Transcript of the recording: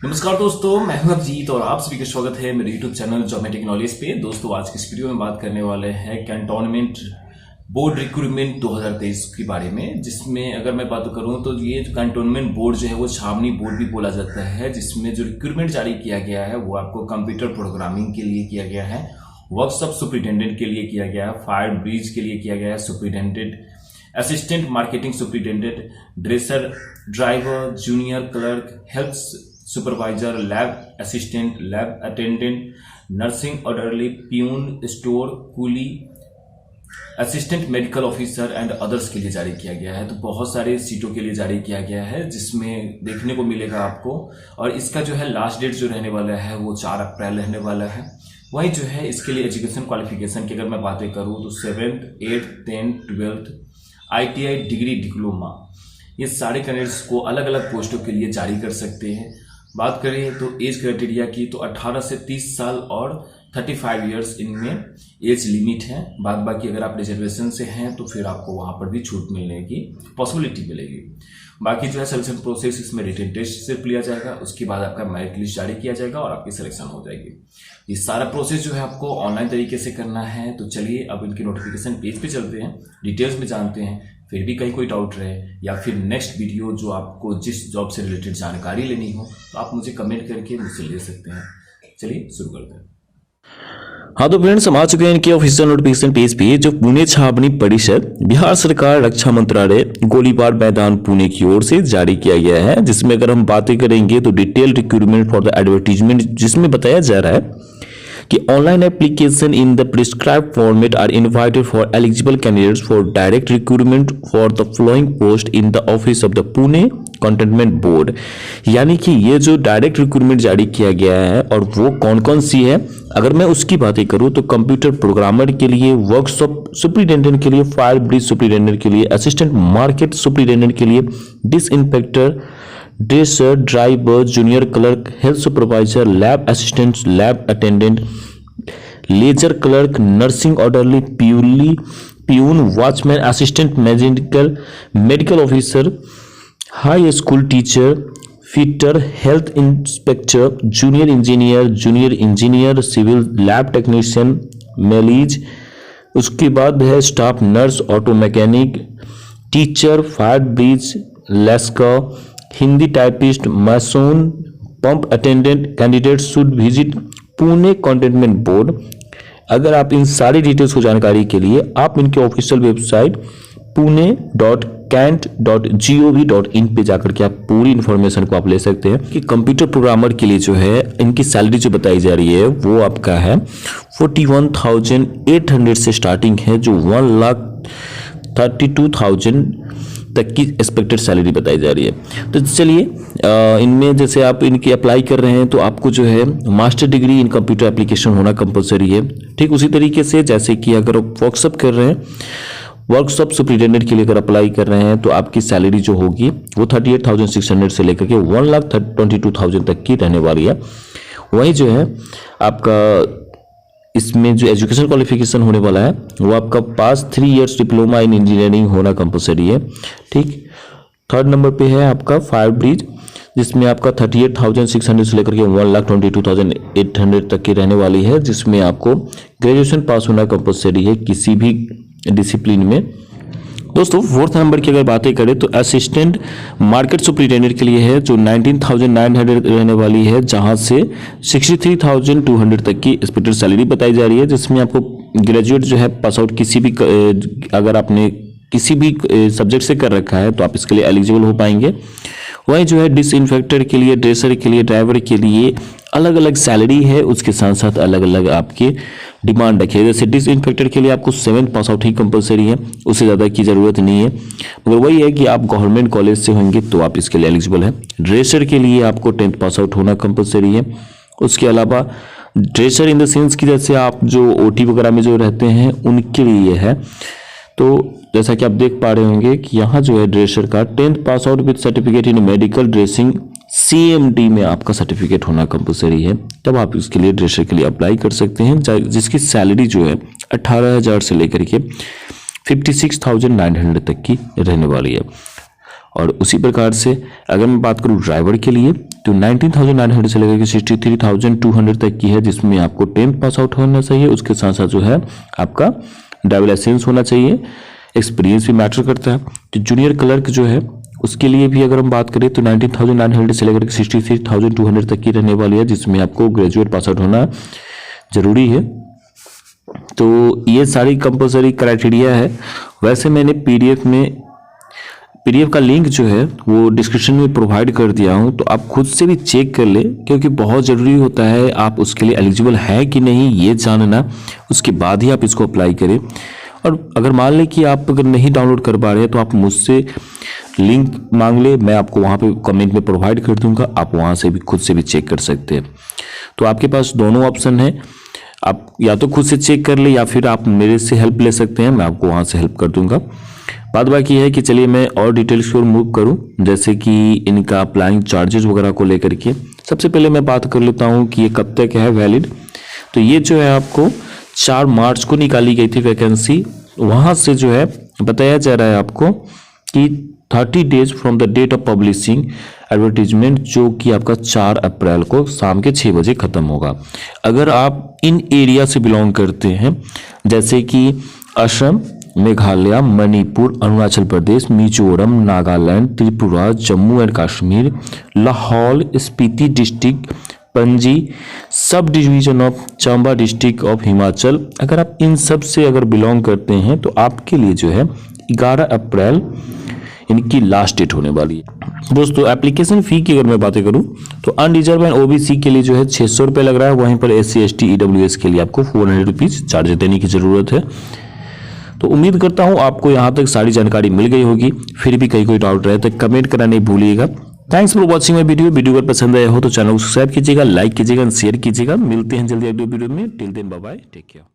नमस्कार दोस्तों, मैं हूं अभिजीत और आप सभी का स्वागत है मेरे YouTube चैनल जॉब में टेक्नोलॉजी पे। दोस्तों आज की इस वीडियो में बात करने वाले हैं कैंटोनमेंट बोर्ड रिक्रूटमेंट 2023 के बारे में, जिसमें अगर मैं बात करूं तो ये कैंटोनमेंट बोर्ड जो है वो छावनी बोर्ड भी बोला जाता है, जिसमें जो रिक्रूटमेंट जारी किया गया है वो आपको कंप्यूटर प्रोग्रामिंग के लिए किया गया है, वर्कशॉप सुपरिटेंडेंट के लिए किया गया है, फायर ब्रिज के लिए किया गया है, superintendent assistant marketing superintendent, dresser, driver, junior clerk, health supervisor, lab assistant, lab attendant, nursing orderly, peon, store coolie, assistant medical officer and others के लिए जारी किया गया है। तो बहुत सारे सीटों के लिए जारी किया गया है, जिसमें देखने को मिलेगा आपको। और इसका जो है लास्ट डेट जो रहने वाला है वो 4 अप्रैल रहने वाला है। वहीं जो है इसके लिए एजुकेशन क्वालिफिकेशन की अगर मैं बातें करूँ तो 7th, 8th, 10th, 12th, ITI degree, diploma, ये सारे कैंडिडेट्स को अलग अलग पोस्टों के लिए जारी कर सकते हैं। बात करें तो एज क्राइटेरिया की तो 18 से 30 साल और 35 इयर्स इनमें एज लिमिट है। बाद बाकी अगर आप रिजर्वेशन से हैं तो फिर आपको वहां पर भी छूट मिलने की पॉसिबिलिटी मिलेगी। बाकी जो है सिलेक्शन प्रोसेस, इसमें रिटन टेस्ट सिर्फ लिया जाएगा, उसके बाद आपका मेरिट लिस्ट जारी किया जाएगा और आपकी सिलेक्शन हो जाएगी। ये सारा प्रोसेस जो है आपको ऑनलाइन तरीके से करना है। तो चलिए अब इनके नोटिफिकेशन पेज पे चलते हैं, डिटेल्स में जानते हैं। फिर भी कहीं कोई डाउट रहे या फिर नेक्स्ट वीडियो जो आपको जिस जॉब से रिलेटेड जानकारी लेनी हो तो आप मुझे कमेंट करके मुझसे ले सकते हैं। चलिए शुरू करते हैं। हाँ तो फ्रेंड्स, हम आ चुके हैं इनके ऑफिशियल नोटिफिकेशन पेज पे, जो पुणे छावनी परिषद बिहार सरकार रक्षा मंत्रालय गोलीबार मैदान पुणे की ओर से जारी किया गया है। जिसमें अगर हम बातें करेंगे तो detail recruitment for the advertisement, जिसमें बताया जा रहा है कि online application in the prescribed format are invited for eligible candidates for direct recruitment for the following post in the office of the Pune cantonment board. यानी कि ये जो डायरेक्ट रिक्रूटमेंट जारी किया गया है और वो कौन कौन सी है, अगर मैं उसकी बातें करूं तो कंप्यूटर प्रोग्रामर के लिए, वर्कशॉप सुपरिटेंडेंट के लिए, फायर ब्रिज सुपरिटेंडेंट के लिए, असिस्टेंट मार्केट सुपरिटेंडेंट के लिए, disinfector, dresser, driver, junior clerk, health supervisor, lab assistant, lab attendant, ledger clerk, nursing orderly, peon, watchman, assistant medical officer, high school teacher, fitter, health inspector, junior engineer, civil lab technician, मेलीज, उसके बाद है staff nurse, auto mechanic, teacher, fire brigade, lascar, Hindi typist, mason, pump attendant. Candidate should visit Pune cantonment board. अगर आप इन सारी details को जानकारी के लिए आप इनके ऑफिशियल वेबसाइट pune.cant.gov.in पे जाकर के आप पूरी इन्फॉर्मेशन को आप ले सकते हैं। कि कंप्यूटर प्रोग्रामर के लिए जो है इनकी सैलरी जो बताई जा रही है वो आपका है 41,800 से स्टार्टिंग है, जो 1,32,000 तक की एक्सपेक्टेड सैलरी बताई जा रही है। तो चलिए इनमें जैसे आप इनकी अप्लाई कर रहे हैं तो आपको जो है master degree in computer application होना कंपलसरी है। ठीक उसी तरीके से जैसे कि अगर आप वर्कशॉप कर रहे हैं, वर्कशॉप सुपरिटेंडेंट के लिए अगर अप्लाई कर रहे हैं तो आपकी सैलरी जो होगी वो 38,600 से लेकर के 1,22,000 तक की रहने वाली है। वहीं जो है आपका इसमें जो एजुकेशन क्वालिफिकेशन होने वाला है वो आपका पास 3 इयर्स डिप्लोमा इन इंजीनियरिंग होना कंपलसरी है। ठीक, 3rd नंबर पे है आपका फायर ब्रिज, जिसमें आपका 38,600 से लेकर के 1,22,800 तक की रहने वाली है, जिसमें आपको ग्रेजुएशन पास होना कंपलसरी है किसी भी डिसिप्लिन में। दोस्तों 4th नंबर की अगर बातें करें तो असिस्टेंट मार्केट सुपरिटेंडेंट के लिए है, जो 19,900 रहने वाली है, जहां से 63,200 तक की एक्सपेक्टेड सैलरी बताई जा रही है। जिसमें आपको ग्रेजुएट जो है पास आउट किसी भी अगर आपने किसी भी सब्जेक्ट से कर रखा है तो आप इसके लिए एलिजिबल हो पाएंगे। वहीं जो है डिसइंफेक्टर के लिए, ड्रेसर के लिए, ड्राइवर के लिए अलग अलग सैलरी है, उसके साथ साथ अलग अलग आपके डिमांड रखे। जैसे डिसइंफेक्टर के लिए आपको 7th पास आउट ही कंपलसरी है, उससे ज़्यादा की ज़रूरत नहीं है, मगर वही है कि आप गवर्नमेंट कॉलेज से होंगे तो आप इसके लिए एलिजिबल है। ड्रेसर के लिए आपको 10th पास आउट होना कंपलसरी है। उसके अलावा ड्रेसर इन द सेंस कि जैसे आप जो OT वगैरह में जो रहते हैं उनके लिए है। तो जैसा कि आप देख पा रहे होंगे कि यहाँ जो है ड्रेसर का 10th pass out with certificate in medical dressing CMD में आपका सर्टिफिकेट होना कंपलसरी है, तब आप इसके लिए ड्रेसर के लिए अप्लाई कर सकते हैं, जिसकी सैलरी जो है 18,000 से लेकर के 56,900 तक की रहने वाली है। और उसी प्रकार से अगर मैं बात करूँ ड्राइवर के लिए तो 19,900 से लेकर के 63,200 तक की है, जिसमें आपको 10th पास आउट होना चाहिए। उसके साथ साथ जो है आपका ड्राइविंग लाइसेंस होना चाहिए, एक्सपीरियंस भी मैटर करता है। तो जूनियर क्लर्क जो है उसके लिए भी अगर हम बात करें तो 19,900 से लेकर के 63,200 तक की रहने वाली है, जिसमें आपको ग्रेजुएट पास आउट होना जरूरी है। तो ये सारी कंपलसरी क्राइटेरिया है। वैसे मैंने पीडीएफ का लिंक जो है वो डिस्क्रिप्शन में प्रोवाइड कर दिया हूं, तो आप खुद से भी चेक कर ले, क्योंकि बहुत ज़रूरी होता है आप उसके लिए एलिजिबल है कि नहीं ये जानना, उसके बाद ही आप इसको अप्लाई करें। और अगर मान लें कि आप अगर नहीं डाउनलोड कर पा रहे हैं तो आप मुझसे लिंक मांग ले, मैं आपको वहाँ पे कमेंट में प्रोवाइड कर दूंगा, आप वहाँ से भी खुद से भी चेक कर सकते हैं। तो आपके पास दोनों ऑप्शन है, आप या तो खुद से चेक कर ले या फिर आप मेरे से हेल्प ले सकते हैं, मैं आपको वहाँ से हेल्प कर दूंगा। बात बाकी है कि चलिए मैं और डिटेल्स की ओर मूव करूं, जैसे कि इनका अप्लाइंग चार्जेस वगैरह को लेकर के। सबसे पहले मैं बात कर लेता हूं कि ये कब तक है वैलिड। तो ये जो है आपको 4 मार्च को निकाली गई थी वैकेंसी, वहां से जो है बताया जा रहा है आपको कि 30 days from the date of publishing advertisement, जो कि आपका 4 अप्रैल को शाम के 6 बजे खत्म होगा। अगर आप इन एरिया से बिलोंग करते हैं जैसे कि Assam, Meghalaya, Manipur, Arunachal Pradesh, Mizoram, Nagaland, Tripura, Jammu and Kashmir, Lahaul Spiti district, Panaji sub division of Chamba district of Himachal, अगर आप इन सब से अगर बिलोंग करते हैं तो आपके लिए जो है 11 अप्रैल इनकी लास्ट डेट होने वाली है। दोस्तों एप्लीकेशन फ़ी की अगर मैं बातें करूं तो अनरिजर्व एंड ओबीसी के लिए जो है 600 रुपये लग रहा है, वहीं पर SC ST EWS के लिए आपको 400 रुपीज़ चार्ज देने की ज़रूरत है। तो उम्मीद करता हूं आपको यहां तक सारी जानकारी मिल गई होगी। फिर भी कहीं कोई डाउट रहे तो कमेंट करना नहीं भूलिएगा। Thanks for watching my video अगर पसंद आया हो तो चैनल को सब्सक्राइब कीजिएगा, लाइक कीजिएगा, शेयर कीजिएगा। मिलते हैं जल्दी अगले वीडियो में। Till then bye bye, take care.